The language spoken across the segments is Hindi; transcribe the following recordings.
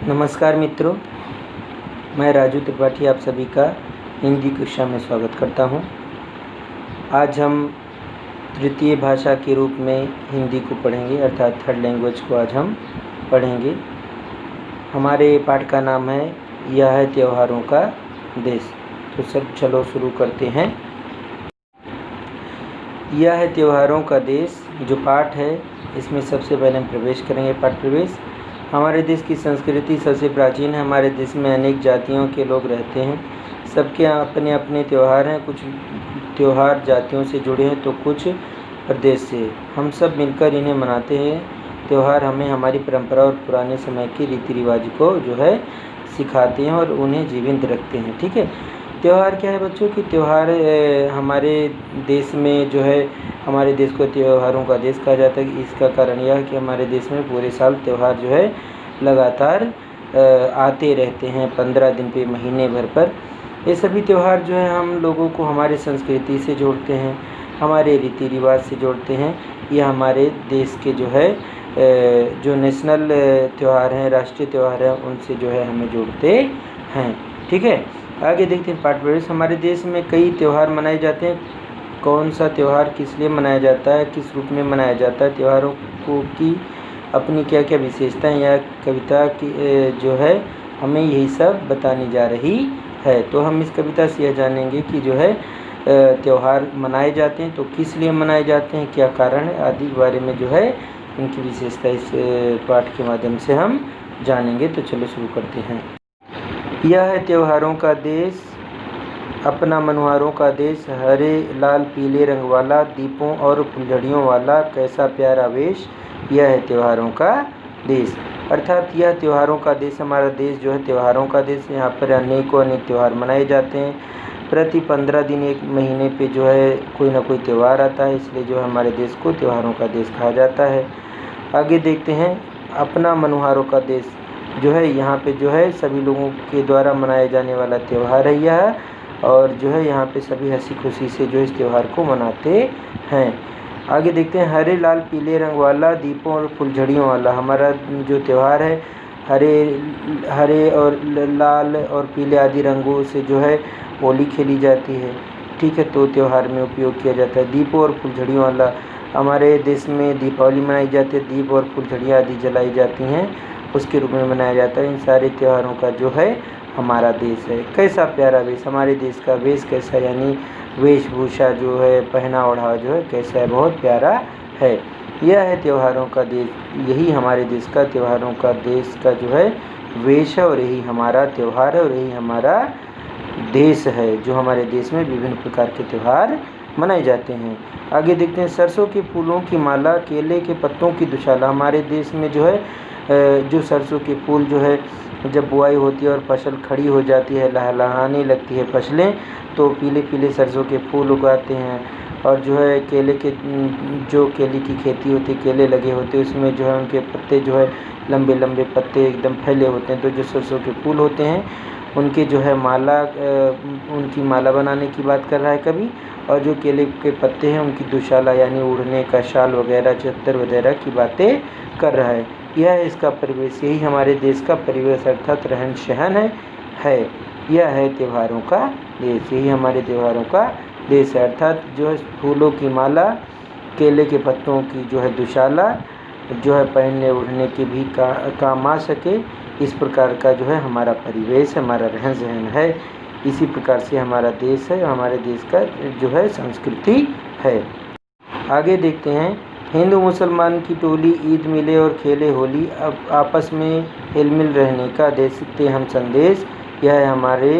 नमस्कार मित्रों, मैं राजू त्रिपाठी आप सभी का हिंदी कक्षा में स्वागत करता हूं। आज हम तृतीय भाषा के रूप में हिंदी को पढ़ेंगे, अर्थात थर्ड लैंग्वेज को आज हम पढ़ेंगे। हमारे पाठ का नाम है यह है त्योहारों का देश। तो सब चलो शुरू करते हैं। यह है त्योहारों का देश जो पाठ है, इसमें सबसे पहले हम प्रवेश करेंगे। पाठ प्रवेश। हमारे देश की संस्कृति सबसे प्राचीन है। हमारे देश में अनेक जातियों के लोग रहते हैं। सबके अपने अपने त्यौहार हैं। कुछ त्यौहार जातियों से जुड़े हैं तो कुछ प्रदेश से। हम सब मिलकर इन्हें मनाते हैं। त्यौहार हमें हमारी परंपरा और पुराने समय के रीति रिवाज को जो है सिखाते हैं और उन्हें जीवंत रखते हैं। ठीक है। त्यौहार क्या है बच्चों कि त्यौहार हमारे देश में जो है, हमारे देश को त्योहारों का देश कहा जाता है। इसका कारण यह है कि हमारे देश में पूरे साल त्यौहार जो है लगातार आते रहते हैं, 15 दिन पे, महीने भर पर। ये सभी त्यौहार जो है हम लोगों को हमारे संस्कृति से जोड़ते हैं, हमारे रीति रिवाज से जोड़ते हैं। यह हमारे देश के जो है जो नेशनल त्यौहार हैं, राष्ट्रीय त्यौहार हैं, उनसे जो है हमें जोड़ते हैं। ठीक है। आगे देखते हैं पाठ प्रवेश। हमारे देश में कई त्यौहार मनाए जाते हैं। कौन सा त्यौहार किस लिए मनाया जाता है, किस रूप में मनाया जाता है, त्योहारों को की अपनी क्या क्या विशेषताएं, या कविता की जो है हमें यही सब बताने जा रही है। तो हम इस कविता से यह जानेंगे कि जो है त्यौहार मनाए जाते हैं तो किस लिए मनाए जाते हैं, क्या कारण है आदि के बारे में जो है इनकी विशेषता इस पाठ के माध्यम से हम जानेंगे। तो चलो शुरू करते हैं। यह है त्योहारों का देश, अपना मनोहारों का देश, हरे लाल पीले रंग वाला, दीपों और फुलझड़ियों वाला, कैसा प्यारा वेश। यह है त्योहारों का देश। अर्थात यह त्योहारों का देश, हमारा देश जो है त्योहारों का देश। यहाँ पर अनेकों अनेक त्यौहार मनाए जाते हैं। प्रति 15 दिन, एक महीने पे जो है कोई ना कोई त्यौहार आता है, इसलिए जो हमारे देश को त्योहारों का देश कहा जाता है। आगे देखते हैं। अपना मनोहारों का देश जो है, यहाँ पे जो है सभी लोगों के द्वारा मनाया जाने वाला त्यौहार है यह, और जो है यहाँ पे सभी हंसी खुशी से जो इस त्यौहार को मनाते हैं। आगे देखते हैं। हरे लाल पीले रंग वाला, दीपों और फुलझड़ियों वाला। हमारा जो त्यौहार है हरे और लाल और पीले आदि रंगों से जो है होली खेली जाती है। ठीक है। तो त्यौहार में उपयोग किया जाता है। दीपों और फुलझड़ियों वाला, हमारे देश में दीपावली मनाई जाती है, दीप और फुलझड़ियाँ आदि जलाई जाती हैं, उसके रूप में मनाया जाता है। इन सारे त्योहारों का जो है हमारा देश है। कैसा प्यारा वेश, हमारे देश का वेश कैसा, यानी वेशभूषा जो है, पहना ओढ़ावा जो है कैसा है, बहुत प्यारा है। यह है त्योहारों का देश। यही हमारे देश का त्योहारों का देश का जो है वेश है, और यही हमारा त्यौहार है, और यही हमारा देश है, जो हमारे देश में विभिन्न प्रकार के त्यौहार मनाए जाते हैं। आगे देखते हैं। सरसों के फूलों की माला, केले के पत्तों की दुशाला। हमारे देश में जो है जो सरसों के फूल जो है जब बुआई होती है और फसल खड़ी हो जाती है, लहलहाने लगती है फसलें, तो पीले पीले सरसों के फूल उगाते हैं। और जो है केले की खेती होती है, केले लगे होते हैं, उसमें जो है उनके पत्ते जो है लंबे लंबे पत्ते एकदम फैले होते हैं। तो जो सरसों के फूल होते हैं उनके जो है उनकी माला बनाने की बात कर रहा है कवि। और जो केले के पत्ते हैं उनकी दुशाला यानी उड़ने का शाल वगैरह, चद्दर वगैरह की बातें कर रहा है। यह है इसका परिवेश। यही हमारे देश का परिवेश अर्थात रहन सहन है। यह है त्योहारों का देश। यही हमारे त्योहारों का देश है। अर्थात जो है फूलों की माला, केले के पत्तों की जो है दुशाला, जो है पहनने ओढ़ने की भी काम आ सके, इस प्रकार का जो है हमारा परिवेश, हमारा रहन सहन है। इसी प्रकार से हमारा देश है, हमारे देश का जो है संस्कृति है। आगे देखते हैं। हिंदू मुसलमान की टोली, ईद मिले और खेले होली, अब आपस में हिलमिल रहने का देते हम संदेश। यह है हमारे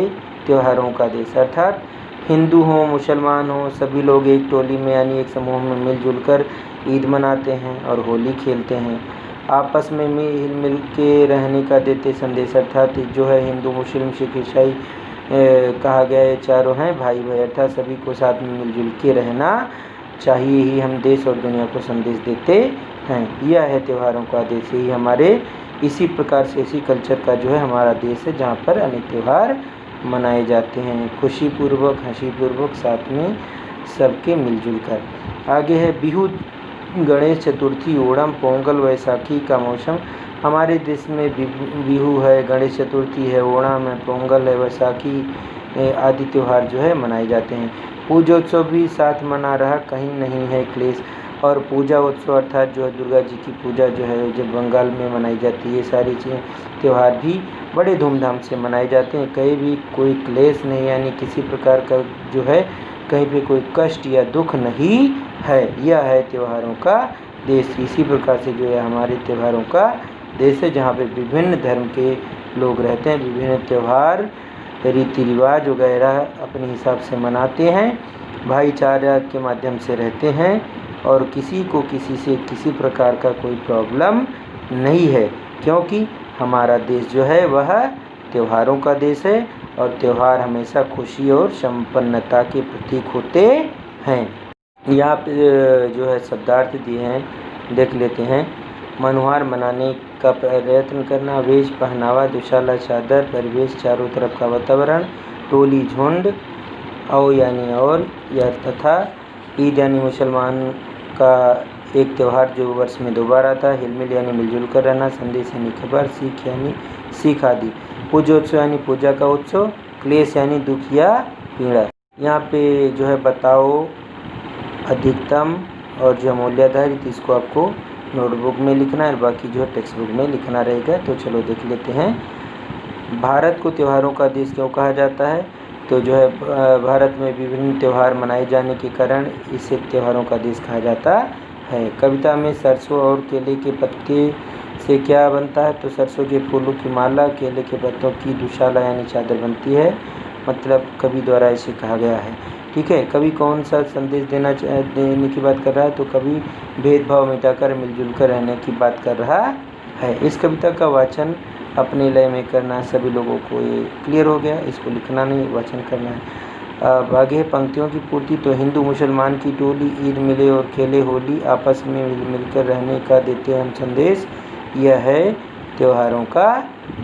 त्योहारों का देश। अर्थात हिंदू हो मुसलमान हो, सभी लोग एक टोली में यानी एक समूह में मिलजुल कर ईद मनाते हैं और होली खेलते हैं। आपस में हिल मिल के रहने का देते संदेश। अर्थात जो है हिंदू मुस्लिम सिख ईसाई कहा गया है, चारों हैं भाई भाई, अर्थात सभी को साथ में मिलजुल के रहना चाहिए, ही हम देश और दुनिया को संदेश देते हैं। यह है त्योहारों का देश। यही हमारे इसी प्रकार से इसी कल्चर का जो है हमारा देश है, जहाँ पर अनेक त्यौहार मनाए जाते हैं खुशीपूर्वक, हंसीपूर्वक, साथ में सबके मिलजुल कर। आगे है बिहू। गणेश चतुर्थी, ओणम, पोंगल, वैसाखी का मौसम। हमारे देश में बिहू है, गणेश चतुर्थी है, ओणम है, पोंगल है, वैसाखी आदि त्यौहार जो है मनाए जाते हैं। पूजोत्सव भी साथ मना रहा, कहीं नहीं है क्लेश। और पूजा उत्सव अर्थात जो है दुर्गा जी की पूजा जो है जो बंगाल में मनाई जाती है, ये सारी चीज़ें त्यौहार भी बड़े धूमधाम से मनाए जाते हैं। कहीं भी कोई क्लेश नहीं, यानी किसी प्रकार का जो है कहीं पे कोई कष्ट या दुख नहीं है। यह है त्योहारों का देश। इसी प्रकार से जो है हमारे त्योहारों का देश है, जहाँ पे विभिन्न धर्म के लोग रहते हैं, विभिन्न त्यौहार रीति रिवाज वगैरह अपने हिसाब से मनाते हैं, भाईचारा के माध्यम से रहते हैं और किसी को किसी से किसी प्रकार का कोई प्रॉब्लम नहीं है, क्योंकि हमारा देश जो है वह त्योहारों का देश है और त्यौहार हमेशा खुशी और संपन्नता के प्रतीक होते हैं। यहाँ पे जो है शब्दार्थ दिए हैं, देख लेते हैं। मनुहार मनाने का प्रयत्न करना, वेश पहनावा, दुशाला चादर, परिवेश, चारों तरफ का वातावरण, टोली झुंड, औ यानी और, या तथा। ईद यानी मुसलमान का एक त्यौहार जो वर्ष में 2 बार आता है। हिलमिल यानी मिलजुल कर रहना। संदेश यानी खबर। सीख यानी सीख आदि। पूजोत्सव यानी पूजा का उत्सव। क्लेश यानी दुख या पीड़ा। यहाँ पे जो है बताओ अधिकतम और जो मूल्याधारित, इसको आपको नोटबुक में लिखना है, बाकी जो है टेक्स्ट बुक में लिखना रहेगा। तो चलो देख लेते हैं। भारत को त्योहारों का देश क्यों कहा जाता है? तो जो है भारत में विभिन्न त्यौहार मनाए जाने के कारण इसे त्योहारों का देश कहा जाता है। कविता में सरसों और केले के पत्ते से क्या बनता है? तो सरसों के फूलों की माला, केले के पत्तों की दुशाला यानी चादर बनती है। मतलब कवि द्वारा इसे कहा गया है। ठीक है। कवि कौन सा संदेश देने की बात कर रहा है? तो कवि भेदभाव मिटाकर मिलजुल कर रहने की बात कर रहा है। इस कविता का वाचन अपने लय में करना। सभी लोगों को ये क्लियर हो गया, इसको लिखना नहीं, वाचन करना है। आगे है पंक्तियों की पूर्ति। तो हिंदू मुसलमान की टोली, ईद मिले और खेले होली, आपस में मिलकर रहने का देते हैं हम संदेश। यह है त्योहारों का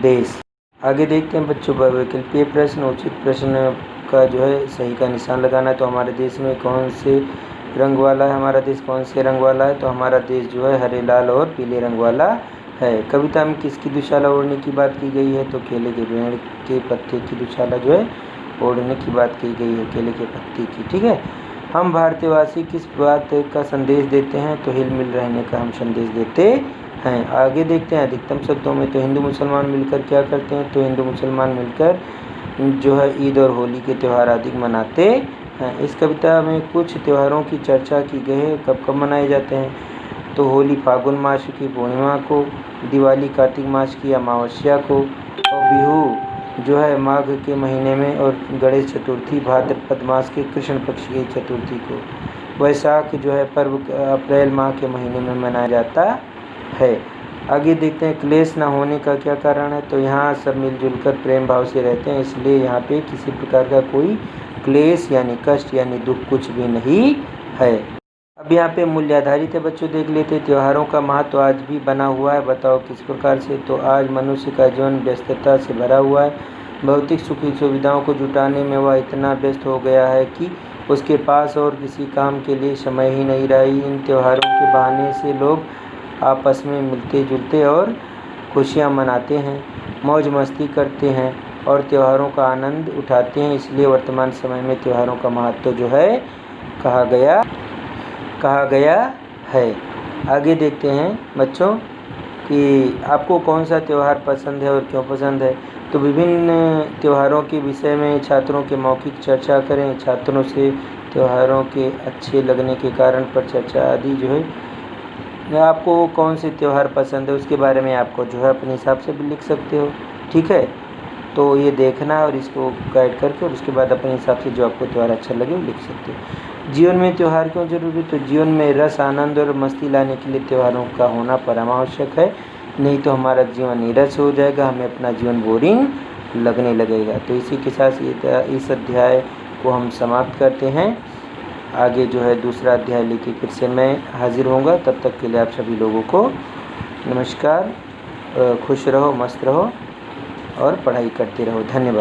देश। आगे देखते हैं बच्चों, वैकल्पिक प्रश्न। उचित प्रश्न का जो है सही का निशान लगाना है। तो हमारे देश में कौन से रंग वाला है? हमारा देश कौन से रंग वाला है? तो हमारा देश जो है हरे, लाल और पीले रंग वाला है। कविता में किसकी दुशाला ओढ़ने की बात की गई है? तो केले के पेड़ के पत्ते की दुशाला जो है ओढ़ने की बात की गई है, केले के पत्ते की। ठीक है। हम भारतीयवासी किस बात का संदेश देते हैं? तो हिल मिल रहने का हम संदेश देते हैं। आगे देखते हैं अधिकतम शब्दों में। तो हिंदू मुसलमान मिलकर क्या करते हैं? तो हिंदू मुसलमान मिलकर जो है ईद और होली के त्यौहार आदि मनाते हैं। इस कविता में कुछ त्योहारों की चर्चा की गई है, कब कब मनाए जाते हैं? तो होली फागुन मास की पूर्णिमा को, दिवाली कार्तिक मास की अमावस्या को, और बिहू जो है माघ के महीने में, और गणेश चतुर्थी भाद्रपद मास के कृष्ण पक्ष की चतुर्थी को। वैसाख जो है पर्व अप्रैल माह के महीने में मनाया जाता है। आगे देखते हैं क्लेश न होने का क्या कारण है? तो यहाँ सब मिलजुल कर प्रेम भाव से रहते हैं, इसलिए यहाँ पे किसी प्रकार का कोई क्लेश यानी कष्ट यानी दुख कुछ भी नहीं है। अब यहाँ पे मूल्य आधारित है बच्चों, देख लेते हैं। त्योहारों का महत्व आज भी बना हुआ है, बताओ किस प्रकार से? तो आज मनुष्य का जीवन व्यस्तता से भरा हुआ है। भौतिक सुख सुविधाओं को जुटाने में वह इतना व्यस्त हो गया है कि उसके पास और किसी काम के लिए समय ही नहीं रहा। इन त्योहारों के बहाने से लोग आपस में मिलते जुलते और खुशियाँ मनाते हैं, मौज मस्ती करते हैं और त्योहारों का आनंद उठाते हैं। इसलिए वर्तमान समय में त्योहारों का महत्व जो है कहा गया है। आगे देखते हैं बच्चों कि आपको कौन सा त्यौहार पसंद है और क्यों पसंद है। तो विभिन्न त्योहारों के विषय में छात्रों के मौखिक चर्चा करें। छात्रों से त्योहारों के अच्छे लगने के कारण पर चर्चा आदि जो है, आपको कौन से त्यौहार पसंद है उसके बारे में आपको जो है अपने हिसाब से भी लिख सकते हो। ठीक है। तो ये देखना और इसको गाइड करके और उसके बाद अपने हिसाब से जो आपको त्यौहार अच्छा लगे वो लिख सकते हो। जीवन में त्यौहार क्यों जरूरी? तो जीवन में रस, आनंद और मस्ती लाने के लिए त्योहारों का होना परमावश्यक है, नहीं तो हमारा जीवन नीरस हो जाएगा, हमें अपना जीवन बोरिंग लगने लगेगा। तो इसी के साथ इस अध्याय को हम समाप्त करते हैं। आगे जो है दूसरा अध्याय लेके फिर से मैं हाजिर होऊंगा। तब तक के लिए आप सभी लोगों को नमस्कार। खुश रहो, मस्त रहो और पढ़ाई करते रहो। धन्यवाद।